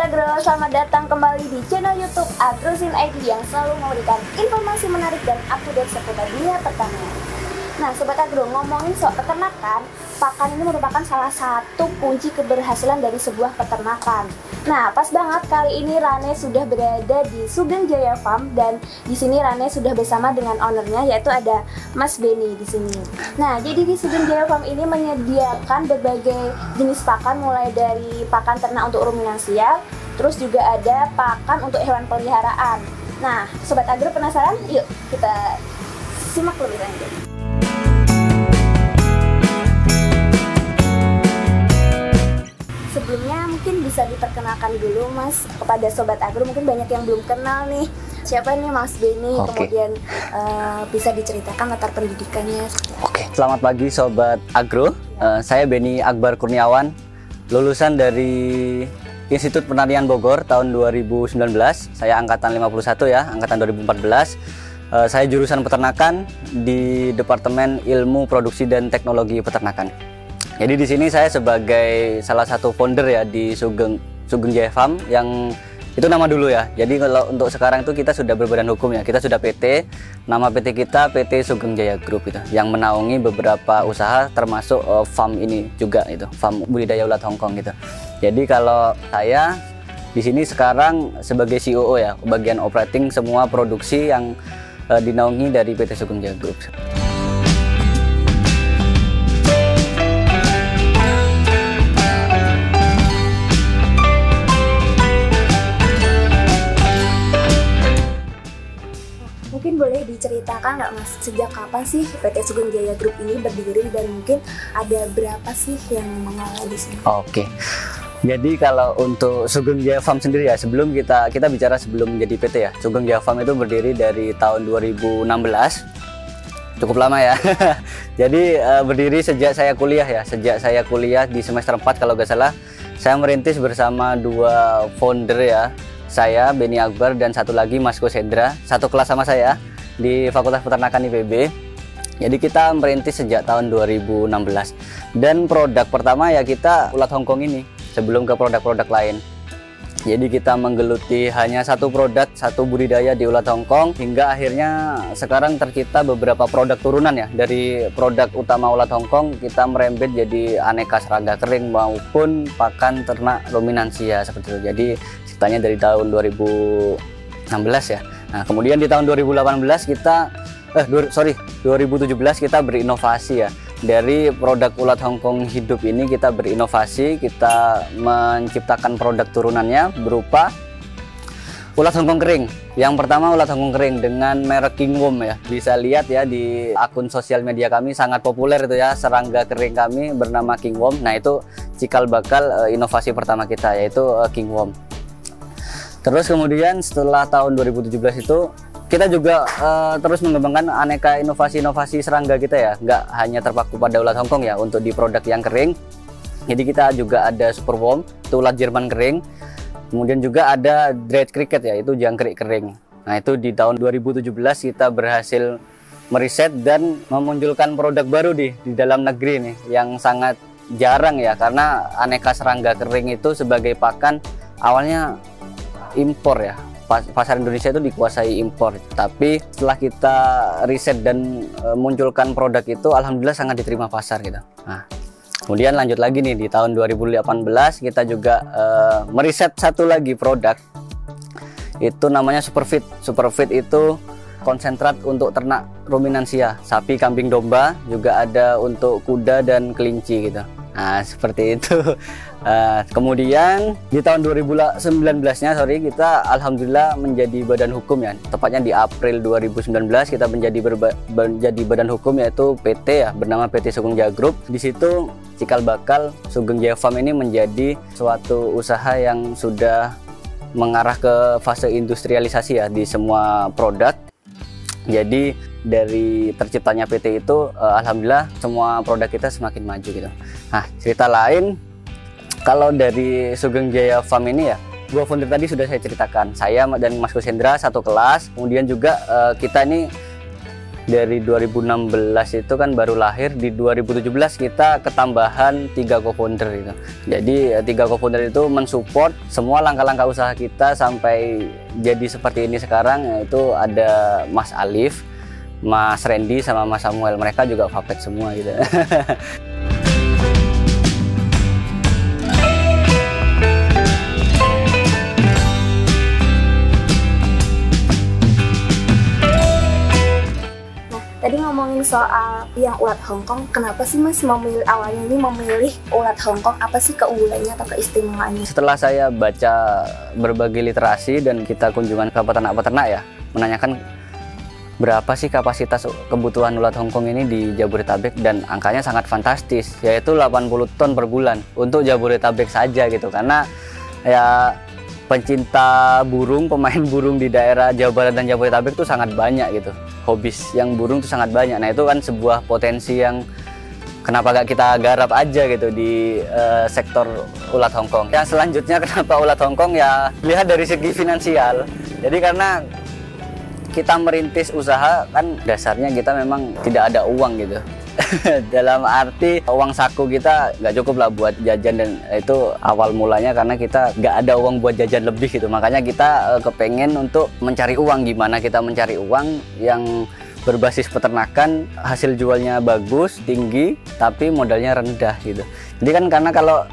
Agro, selamat datang kembali di channel YouTube Agrozin ID yang selalu memberikan informasi menarik dan up-to-date seputar dunia pertanian. Nah, Sobat Agro, ngomongin soal peternakan, pakan ini merupakan salah satu kunci keberhasilan dari sebuah peternakan. Nah, pas banget kali ini Rane sudah berada di Sugeng Jaya Farm dan di sini Rane sudah bersama dengan ownernya, yaitu ada Mas Benny di sini. Nah, jadi di Sugeng Jaya Farm ini menyediakan berbagai jenis pakan, mulai dari pakan ternak untuk ruminansia, terus juga ada pakan untuk hewan peliharaan. Nah, Sobat Agro penasaran? Yuk kita simak lebih lanjut. Sebelumnya mungkin bisa diperkenalkan dulu Mas kepada Sobat Agro, mungkin banyak yang belum kenal nih. Siapa nih Mas Benny? Kemudian bisa diceritakan latar pendidikannya. Oke, selamat pagi Sobat Agro. Saya Benny Akbar Kurniawan, lulusan dari Institut Pertanian Bogor tahun 2019. Saya angkatan 51 ya, angkatan 2014. Saya jurusan peternakan di Departemen Ilmu Produksi dan Teknologi Peternakan. Jadi di sini saya sebagai salah satu founder ya di Sugeng Jaya Farm, yang itu nama dulu ya. Jadi kalau untuk sekarang itu kita sudah berbadan hukum ya. Kita sudah PT. Nama PT kita PT Sugeng Jaya Group itu, yang menaungi beberapa usaha termasuk farm ini juga itu, farm budidaya ulat Hongkong gitu. Jadi kalau saya di sini sekarang sebagai COO ya, bagian operating semua produksi yang dinaungi dari PT Sugeng Jaya Group. Mungkin boleh diceritakan nggak Mas, sejak kapan sih PT Sugeng Jaya Group ini berdiri dan mungkin ada berapa sih yang mengelola di sini? Oke. Jadi kalau untuk Sugeng Jaya Farm sendiri ya, sebelum kita bicara sebelum menjadi PT ya, Sugeng Jaya Farm itu berdiri dari tahun 2016. Cukup lama ya. Jadi berdiri sejak saya kuliah ya, sejak saya kuliah di semester 4 kalau nggak salah. Saya merintis bersama dua founder ya. Saya Benny Akbar dan satu lagi Mas Kusendra, satu kelas sama saya di Fakultas Peternakan IPB. Jadi kita merintis sejak tahun 2016. Dan produk pertama ya kita ulat Hongkong ini, sebelum ke produk-produk lain. Jadi kita menggeluti hanya satu produk, satu budidaya di ulat Hongkong, hingga akhirnya sekarang tercipta beberapa produk turunan ya. Dari produk utama ulat Hongkong kita merembet jadi aneka serangga kering maupun pakan ternak ruminansia seperti itu. Jadi ceritanya dari tahun 2016 ya. Nah, kemudian di tahun 2018 2017 kita berinovasi ya. Dari produk ulat Hongkong hidup ini kita berinovasi, kita menciptakan produk turunannya berupa ulat Hongkong kering. Yang pertama ulat Hongkong kering dengan merek Kingworm ya. Bisa lihat ya di akun sosial media kami, sangat populer itu ya, serangga kering kami bernama Kingworm. Nah, itu cikal bakal inovasi pertama kita, yaitu Kingworm. Terus kemudian setelah tahun 2017 itu kita juga terus mengembangkan aneka inovasi-inovasi serangga kita ya, nggak hanya terpaku pada ulat Hongkong ya untuk di produk yang kering. Jadi kita juga ada Superworm, itu ulat Jerman kering. Kemudian juga ada Dread Cricket ya, itu jangkrik kering. Nah, itu di tahun 2017 kita berhasil meriset dan memunculkan produk baru di dalam negeri nih, yang sangat jarang ya, karena aneka serangga kering itu sebagai pakan awalnya impor ya. Pasar Indonesia itu dikuasai impor, tapi setelah kita riset dan munculkan produk itu, alhamdulillah sangat diterima pasar gitu. Nah, kemudian lanjut lagi nih di tahun 2018 kita juga meriset satu lagi produk, itu namanya Superfeed. Superfeed itu konsentrat untuk ternak ruminansia, sapi, kambing, domba, juga ada untuk kuda dan kelinci gitu. Nah, seperti itu. Kemudian di tahun 2019-nya kita alhamdulillah menjadi badan hukum ya. Tepatnya di April 2019 kita menjadi badan hukum, yaitu PT ya, bernama PT Sugeng Jaya Group. Di situ cikal bakal Sugeng Jaya Farm ini menjadi suatu usaha yang sudah mengarah ke fase industrialisasi ya di semua produk. Jadi dari terciptanya PT itu alhamdulillah semua produk kita semakin maju gitu. Nah, cerita lain kalau dari Sugeng Jaya Farm ini ya, dua founder tadi sudah saya ceritakan. Saya dan Mas Kusendra satu kelas. Kemudian juga kita ini dari 2016 itu kan baru lahir, di 2017 kita ketambahan 3 co-founder itu. Jadi 3 co-founder itu mensupport semua langkah-langkah usaha kita sampai jadi seperti ini sekarang, yaitu ada Mas Alif, Mas Randy sama Mas Samuel. Mereka juga Vapet semua gitu. Tadi ngomongin soal yang ulat Hongkong, kenapa sih Mas awalnya ini memilih ulat Hongkong? Apa sih keunggulannya atau keistimewaannya? Setelah saya baca berbagai literasi dan kita kunjungan ke peternak-peternak ya, menanyakan berapa sih kapasitas kebutuhan ulat Hongkong ini di Jabodetabek, dan angkanya sangat fantastis, yaitu 80 ton per bulan untuk Jabodetabek saja gitu. Karena ya pencinta burung, pemain burung di daerah Jawa Barat dan Jabodetabek tuh sangat banyak gitu. Hobis yang burung tuh sangat banyak. Nah itu kan sebuah potensi yang kenapa gak kita garap aja gitu di sektor ulat Hongkong. Yang selanjutnya kenapa ulat Hongkong, ya lihat dari segi finansial. Jadi karena kita merintis usaha kan dasarnya kita memang tidak ada uang gitu. Dalam arti uang saku kita nggak cukup lah buat jajan, dan itu awal mulanya karena kita nggak ada uang buat jajan lebih gitu. Makanya kita kepengen untuk mencari uang. Gimana kita mencari uang yang berbasis peternakan, hasil jualnya bagus, tinggi, tapi modalnya rendah gitu. Jadi kan karena kalau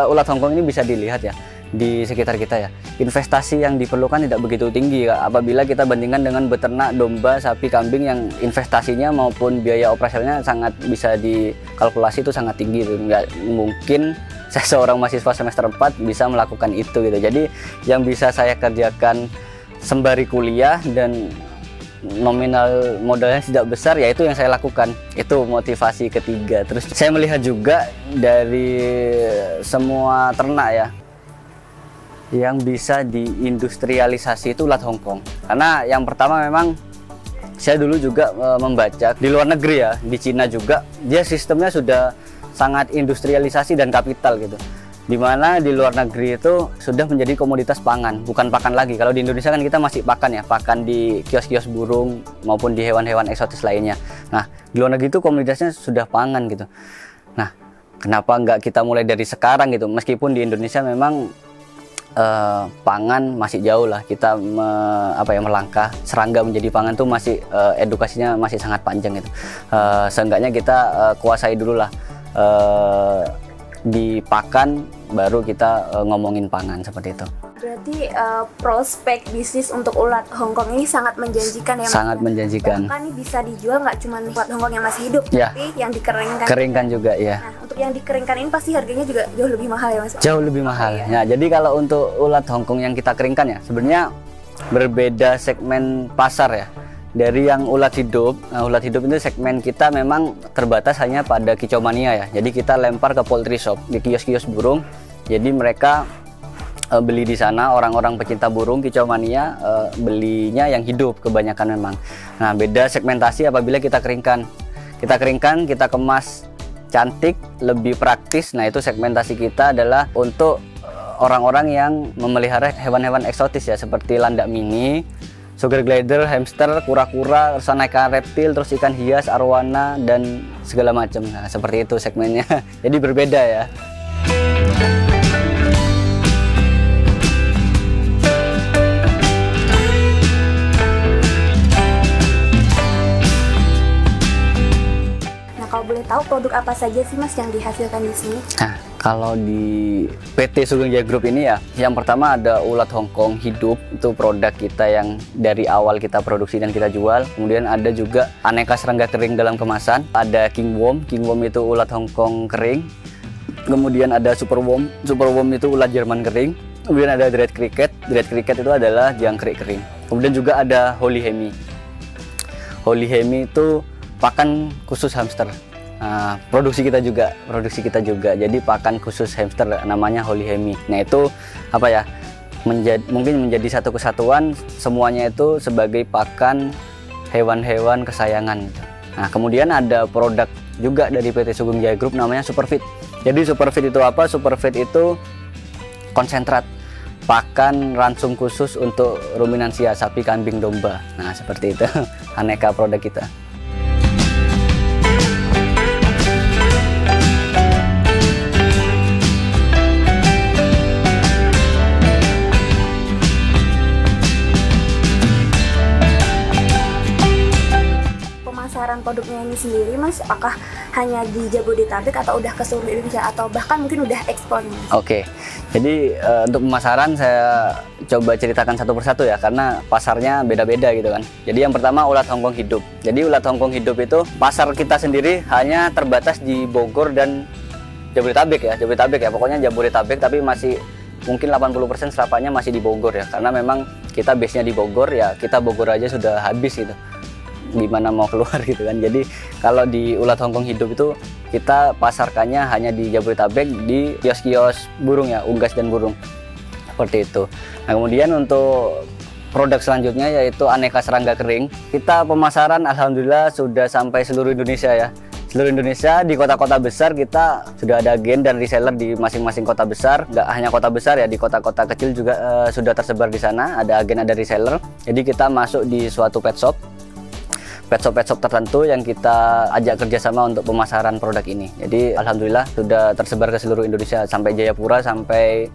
ulat Hongkong ini bisa dilihat ya di sekitar kita ya, investasi yang diperlukan tidak begitu tinggi apabila kita bandingkan dengan beternak domba, sapi, kambing yang investasinya maupun biaya operasionalnya sangat bisa dikalkulasi, itu sangat tinggi gitu. Nggak mungkin saya seorang mahasiswa semester 4 bisa melakukan itu gitu. Jadi yang bisa saya kerjakan sembari kuliah dan nominal modalnya tidak besar, yaitu yang saya lakukan. Itu motivasi ketiga. Terus saya melihat juga dari semua ternak ya, yang bisa diindustrialisasi itu ulat Hongkong. Karena yang pertama memang saya dulu juga membaca di luar negeri ya, di Cina juga dia sistemnya sudah sangat industrialisasi dan kapital gitu. Dimana di luar negeri itu sudah menjadi komoditas pangan, bukan pakan lagi. Kalau di Indonesia kan kita masih pakan ya, pakan di kios-kios burung maupun di hewan-hewan eksotis lainnya. Nah di luar negeri itu komoditasnya sudah pangan gitu. Nah kenapa nggak kita mulai dari sekarang gitu, meskipun di Indonesia memang pangan masih jauh lah kita melangkah serangga menjadi pangan tuh masih edukasinya masih sangat panjang gitu. Seenggaknya kita kuasai dulu lah di pakan, baru kita ngomongin pangan seperti itu. Berarti prospek bisnis untuk ulat Hongkong ini sangat menjanjikan ya Mas? Sangat menjanjikan. Bahkan ini bisa dijual nggak cuma ulat Hongkong yang masih hidup, ya, tapi yang dikeringkan. Keringkan juga ya. Nah, untuk yang dikeringkan ini pasti harganya juga jauh lebih mahal ya Mas? Jauh lebih mahal. Ya. Nah, jadi kalau untuk ulat Hongkong yang kita keringkan ya, sebenarnya berbeda segmen pasar ya. Dari yang ulat hidup, nah ulat hidup itu segmen kita memang terbatas hanya pada kicau mania ya. Jadi kita lempar ke poultry shop, di kios-kios burung. Jadi mereka beli di sana, orang-orang pecinta burung kicau mania belinya yang hidup kebanyakan memang. Nah beda segmentasi apabila kita keringkan. Kita keringkan, kita kemas cantik, lebih praktis. Nah itu segmentasi kita adalah untuk orang-orang yang memelihara hewan-hewan eksotis ya, seperti landak mini, sugar glider, hamster, kura-kura, terus aneka reptil, terus ikan hias, arwana, dan segala macam. Nah seperti itu segmennya. Jadi berbeda ya. Kalau boleh tahu produk apa saja sih Mas yang dihasilkan di sini? Nah, kalau di PT Sugeng Jaya Group ini ya, yang pertama ada ulat Hongkong hidup, itu produk kita yang dari awal kita produksi dan kita jual. Kemudian ada juga aneka serangga kering dalam kemasan, ada King Worm itu ulat Hongkong kering. Kemudian ada Super Worm itu ulat Jerman kering. Kemudian ada Dread Cricket itu adalah jangkrik kering. Kemudian juga ada Holy Hemi itu pakan khusus hamster. Nah, produksi kita juga jadi pakan khusus hamster namanya Holy Hemi. Nah itu apa ya, mungkin menjadi satu kesatuan, semuanya itu sebagai pakan hewan-hewan kesayangan. Nah kemudian ada produk juga dari PT Sugeng Jaya Group namanya Superfeed. Jadi Superfeed itu apa? Superfeed itu konsentrat pakan ransum khusus untuk ruminansia sapi, kambing, domba. Nah seperti itu aneka produk kita. ini sendiri Mas, apakah hanya di Jabodetabek atau udah ke seluruh Indonesia atau bahkan mungkin udah ekspor nih Mas? Oke, jadi untuk pemasaran saya coba ceritakan satu persatu ya, karena pasarnya beda-beda gitu kan. Jadi yang pertama ulat Hongkong hidup. Jadi ulat Hongkong hidup itu pasar kita sendiri hanya terbatas di Bogor dan Jabodetabek ya, pokoknya Jabodetabek, tapi masih mungkin 80% serapannya masih di Bogor ya, karena memang kita base-nya di Bogor ya, kita Bogor aja sudah habis gitu, gimana mau keluar gitu kan. Jadi kalau di ulat Hongkong hidup itu kita pasarkannya hanya di Jabodetabek, di kios-kios burung ya, unggas dan burung, seperti itu. Nah kemudian untuk produk selanjutnya yaitu aneka serangga kering, kita pemasaran alhamdulillah sudah sampai seluruh Indonesia ya. Seluruh Indonesia, di kota-kota besar kita sudah ada agen dan reseller di masing-masing kota besar. Nggak hanya kota besar ya, di kota-kota kecil juga sudah tersebar di sana, ada agen, ada reseller. Jadi kita masuk di suatu pet shop tertentu yang kita ajak kerjasama untuk pemasaran produk ini. Jadi alhamdulillah sudah tersebar ke seluruh Indonesia, sampai Jayapura, sampai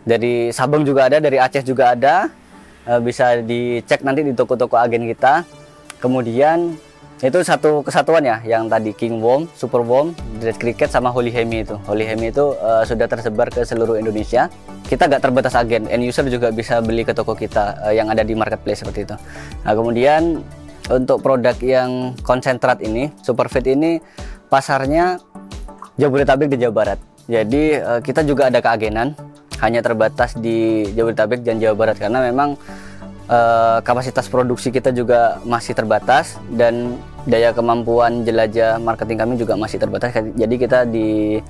dari Sabang juga ada, dari Aceh juga ada. Bisa dicek nanti di toko-toko agen kita. Kemudian itu satu kesatuan ya, yang tadi King Worm, Super Worm, Red Cricket sama Holy Hemi itu. Holy Hemi itu sudah tersebar ke seluruh Indonesia. Kita nggak terbatas agen, end user juga bisa beli ke toko kita yang ada di marketplace seperti itu. Nah kemudian untuk produk yang konsentrat ini, Superfeed ini pasarnya Jabodetabek di Jawa Barat. Jadi kita juga ada keagenan, hanya terbatas di Jabodetabek dan Jawa Barat karena memang kapasitas produksi kita juga masih terbatas dan daya kemampuan jelajah marketing kami juga masih terbatas. Jadi kita di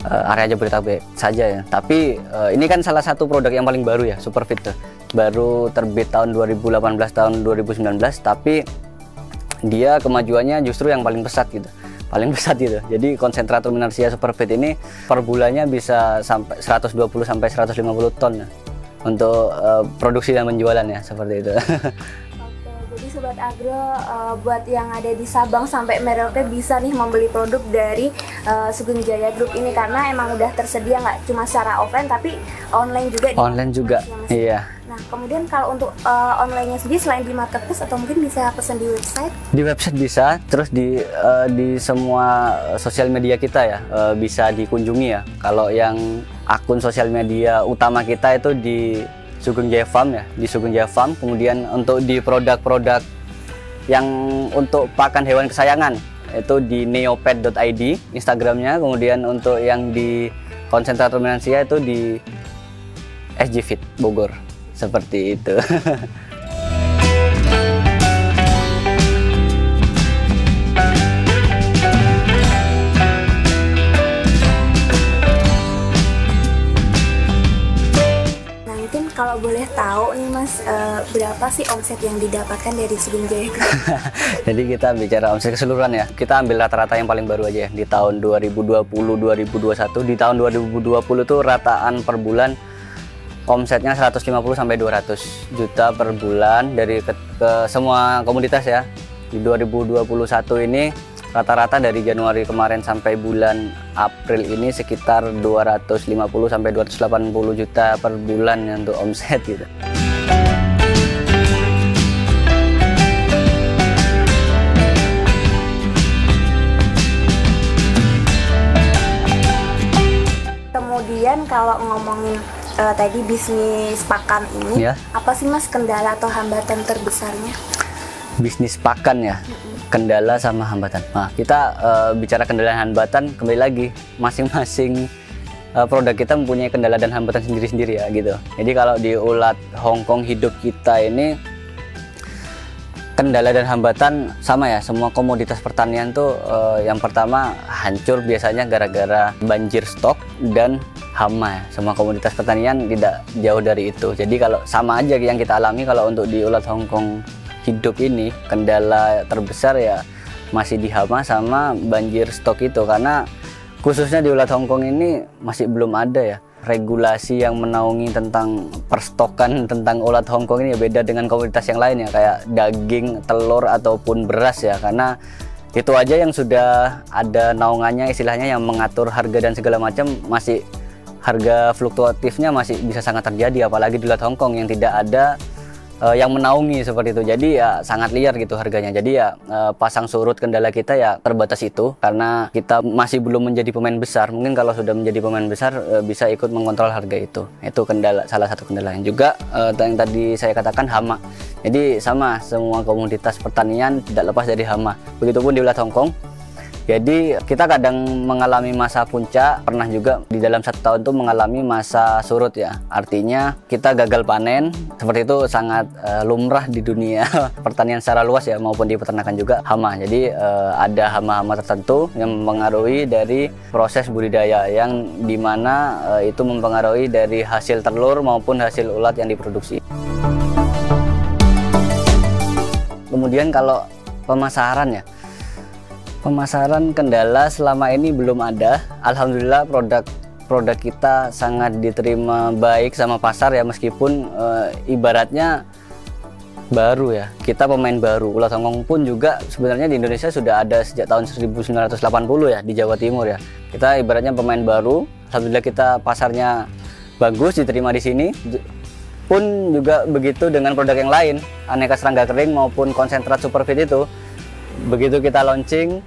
area Jabodetabek saja ya. Tapi ini kan salah satu produk yang paling baru ya, Superfeed tuh. Baru terbit tahun 2018 tahun 2019, tapi dia kemajuannya justru yang paling pesat gitu. Paling pesat gitu. Jadi konsentrat ruminansia Superfeed ini per bulannya bisa sampai 120 sampai 150 ton ya, untuk produksi dan penjualan ya, seperti itu. Oke, jadi Sobat Agro buat yang ada di Sabang sampai Merauke bisa nih membeli produk dari Sugeng Jaya Group ini, karena emang udah tersedia nggak cuma secara offline tapi online juga. Online juga, iya. Nah kemudian kalau untuk online-nya sendiri selain di marketplace atau mungkin bisa pesan di website? Di website bisa, terus di semua sosial media kita ya bisa dikunjungi ya. Kalau yang akun sosial media utama kita itu di Sugeng Jaya Farm ya, di Sugeng Jaya Farm. Kemudian untuk di produk-produk yang untuk pakan hewan kesayangan itu di neopet.id Instagramnya. Kemudian untuk yang di konsentrat ruminansia itu di SG Feed Bogor, seperti itu. Kalau boleh tahu nih Mas, berapa sih omset yang didapatkan dari Sugeng Jaya Group? Jadi kita bicara omset keseluruhan ya, kita ambil rata-rata yang paling baru aja ya, di tahun 2020-2021. Di tahun 2020 tuh rataan per bulan omsetnya 150 sampai 200 juta per bulan dari ke semua komoditas ya. Di 2021 ini rata-rata dari Januari kemarin sampai bulan April ini sekitar 250 sampai 280 juta per bulan ya, untuk omset gitu. Kemudian kalau ngomongin tadi bisnis pakan ini, ya, apa sih Mas kendala atau hambatan terbesarnya? Bisnis pakan ya, kendala sama hambatan. Nah, kita bicara kendala dan hambatan, kembali lagi masing-masing produk kita mempunyai kendala dan hambatan sendiri-sendiri ya gitu. Jadi kalau di ulat Hongkong hidup kita ini kendala dan hambatan sama ya, semua komoditas pertanian tuh yang pertama hancur biasanya gara-gara banjir stok dan hama ya. Semua komoditas pertanian tidak jauh dari itu. Jadi kalau sama aja yang kita alami kalau untuk di ulat Hongkong hidup ini, kendala terbesar ya masih di hama sama banjir stok itu, karena khususnya di ulat Hongkong ini masih belum ada ya regulasi yang menaungi tentang perstokan tentang ulat Hongkong ini ya, beda dengan komoditas yang lain ya, kayak daging, telur ataupun beras ya, karena itu aja yang sudah ada naungannya istilahnya yang mengatur harga dan segala macam, masih harga fluktuatifnya masih bisa sangat terjadi, apalagi di ulat Hongkong yang tidak ada yang menaungi seperti itu. Jadi ya sangat liar gitu harganya. Jadi ya pasang surut kendala kita ya terbatas itu, karena kita masih belum menjadi pemain besar. Mungkin kalau sudah menjadi pemain besar bisa ikut mengontrol harga itu. Itu kendala, salah satu kendala. Yang juga yang tadi saya katakan hama. Jadi sama, semua komoditas pertanian tidak lepas dari hama. Begitupun di wilayah Hongkong. Jadi kita kadang mengalami masa puncak, pernah juga di dalam 1 tahun itu mengalami masa surut ya. Artinya kita gagal panen, seperti itu sangat lumrah di dunia pertanian secara luas ya, maupun di peternakan juga hama. Jadi ada hama-hama tertentu yang mempengaruhi dari proses budidaya, yang dimana itu mempengaruhi dari hasil telur maupun hasil ulat yang diproduksi. Kemudian kalau pemasaran ya, pemasaran kendala selama ini belum ada. Alhamdulillah produk kita sangat diterima baik sama pasar ya, meskipun ibaratnya baru ya, kita pemain baru. Ulat Hongkong pun juga sebenarnya di Indonesia sudah ada sejak tahun 1980 ya, di Jawa Timur ya. Kita ibaratnya pemain baru. Alhamdulillah kita pasarnya bagus, diterima di sini. Pun juga begitu dengan produk yang lain, aneka serangga kering maupun konsentrat superfeed itu. Begitu kita launching,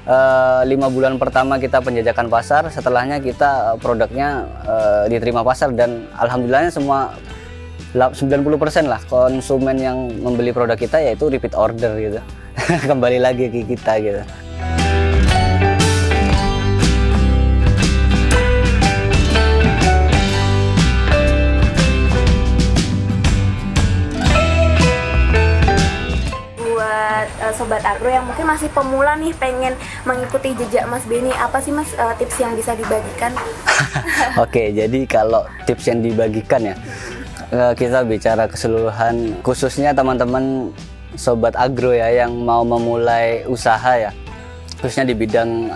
5 bulan pertama kita penjajakan pasar, setelahnya kita produknya diterima pasar, dan alhamdulillahnya semua 90% lah konsumen yang membeli produk kita yaitu repeat order gitu. Kembali lagi ke kita gitu. Sobat Agro yang mungkin masih pemula nih, pengen mengikuti jejak Mas Benny, apa sih Mas tips yang bisa dibagikan? Oke, jadi kalau tips yang dibagikan ya, kita bicara keseluruhan, khususnya teman-teman Sobat Agro ya yang mau memulai usaha ya, khususnya di bidang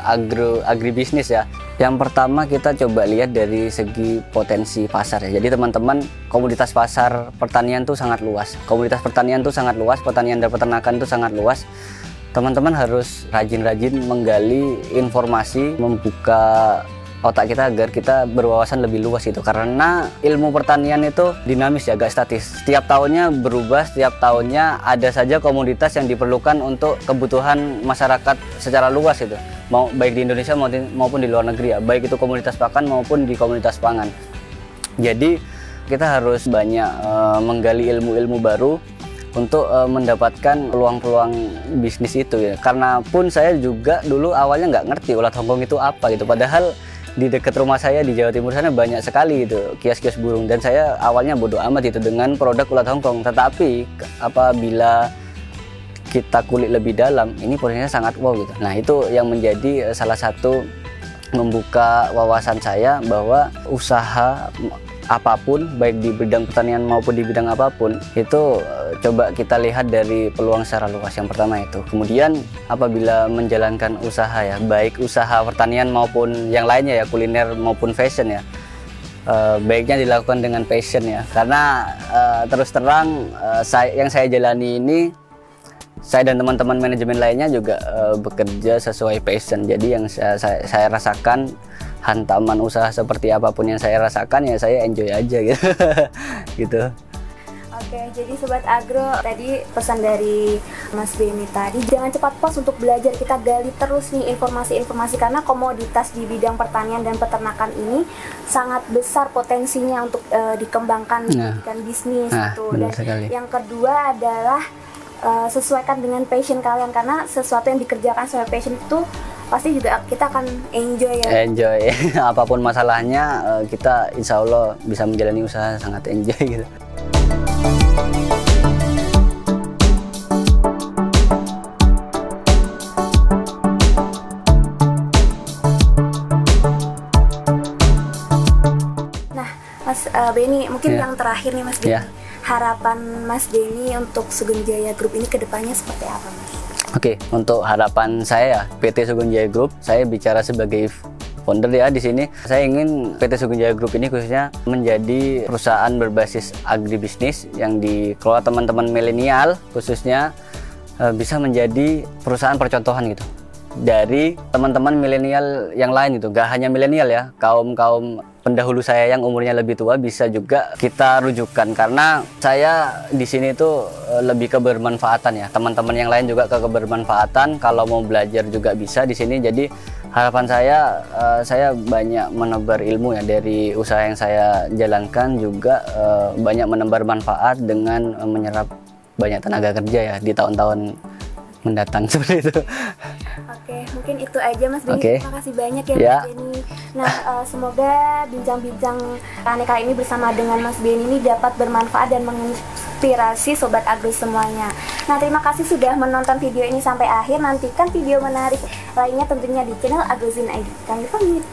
agribisnis ya. Yang pertama kita coba lihat dari segi potensi pasar ya. Jadi teman-teman, komoditas pasar pertanian tuh sangat luas. Komoditas pertanian tuh sangat luas, pertanian dan peternakan tuh sangat luas. Teman-teman harus rajin-rajin menggali informasi, membuka otak kita agar kita berwawasan lebih luas itu. Karena ilmu pertanian itu dinamis ya, agak statis. Setiap tahunnya berubah, setiap tahunnya ada saja komoditas yang diperlukan untuk kebutuhan masyarakat secara luas itu. Mau baik di Indonesia maupun di luar negeri ya, baik itu komoditas pakan maupun di komoditas pangan. Jadi kita harus banyak menggali ilmu-ilmu baru untuk mendapatkan peluang-peluang bisnis itu ya. Karena pun saya juga dulu awalnya nggak ngerti ulat Hongkong itu apa gitu, padahal di dekat rumah saya di Jawa Timur sana banyak sekali gitu kios-kios burung, dan saya awalnya bodoh amat itu dengan produk ulat Hongkong. Tetapi apabila kita kulik lebih dalam, ini prosesnya sangat wow gitu. Nah itu yang menjadi salah satu membuka wawasan saya bahwa usaha apapun, baik di bidang pertanian maupun di bidang apapun, itu coba kita lihat dari peluang secara luas. Yang pertama itu. Kemudian apabila menjalankan usaha ya, baik usaha pertanian maupun yang lainnya ya, kuliner maupun fashion ya, baiknya dilakukan dengan passion ya. Karena terus terang yang saya jalani ini, saya dan teman-teman manajemen lainnya juga bekerja sesuai passion. Jadi yang saya rasakan, hantaman usaha seperti apapun yang saya rasakan ya saya enjoy aja gitu. Gitu. Oke, jadi Sobat Agro, tadi pesan dari Mas Benny tadi, jangan cepat puas untuk belajar, kita gali terus nih informasi-informasi, karena komoditas di bidang pertanian dan peternakan ini sangat besar potensinya untuk dikembangkan dan bisnis gitu. Dan sekali. Yang kedua adalah sesuaikan dengan passion kalian, karena sesuatu yang dikerjakan sesuai passion itu pasti juga kita akan enjoy ya. Enjoy. Apapun masalahnya, kita insya Allah bisa menjalani usaha sangat enjoy gitu. Nah, Mas Benny, mungkin yang terakhir nih Mas Benny, harapan Mas Benny untuk Sugeng Jaya Group ini kedepannya seperti apa, Mas? Oke, untuk harapan saya PT Sugeng Jaya Group, saya bicara sebagai founder ya di sini. Saya ingin PT Sugeng Jaya Group ini khususnya menjadi perusahaan berbasis agribisnis yang dikelola teman-teman milenial, khususnya bisa menjadi perusahaan percontohan gitu dari teman-teman milenial yang lain gitu. Gak hanya milenial ya, kaum pendahulu saya yang umurnya lebih tua bisa juga kita rujukan, karena saya di sini tuh lebih ke bermanfaatan ya. Teman-teman yang lain juga ke kebermanfaatan. Kalau mau belajar juga bisa di sini. Jadi harapan saya banyak menebar ilmu ya dari usaha yang saya jalankan, juga banyak menebar manfaat dengan menyerap banyak tenaga kerja ya di tahun-tahun mendatang seperti itu. Oke, mungkin itu aja Mas Beni. Oke. Terima kasih banyak ya Mas Beni. Nah, semoga bincang-bincang kali ini bersama dengan Mas Beni ini dapat bermanfaat dan menginspirasi Sobat Agro semuanya. Nah, terima kasih sudah menonton video ini sampai akhir. Nantikan video menarik lainnya tentunya di channel AgroZine ID. Kami pamit.